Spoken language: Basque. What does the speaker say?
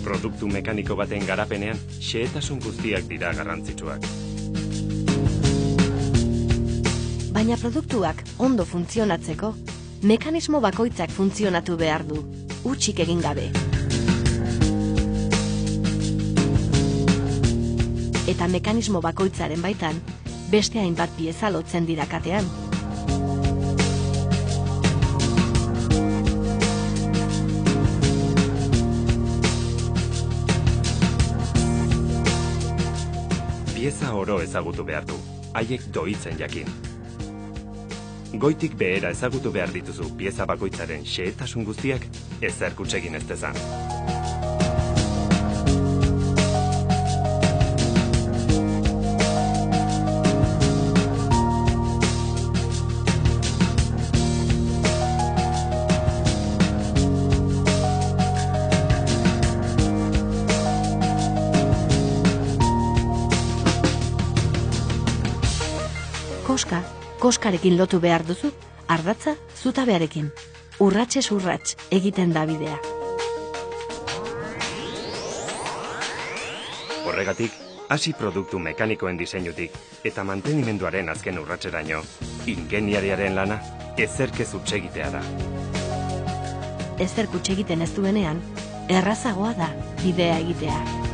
Produktu mekaniko baten garapenean, xehetasun guztiak dira garrantzitsuak. Baina produktuak ondo funtzionatzeko, mekanismo bakoitzak funtzionatu behar du, hutsik egin gabe. Eta mekanismo bakoitzaren baitan, beste hainbat pieza lotzen dira katean. Pieza oro ezagutu behar du, haiek doitzen jakin. Goitik behera ezagutu behar dituzu pieza bakoitzaren xehetasun guztiak, ezer kutsegin ez dezan. Koskarekin lotu behar duzu, ardatza zutabearekin. Urratsez urrats egiten da bidea. Horregatik, hasi produktu mekanikoen diseinutik eta mantenimenduaren azken urratseraino, ingeniariaren lana ezerkez hutsegitea da. Ezer hutsegiten ez duenean, errazagoa da bidea egitea.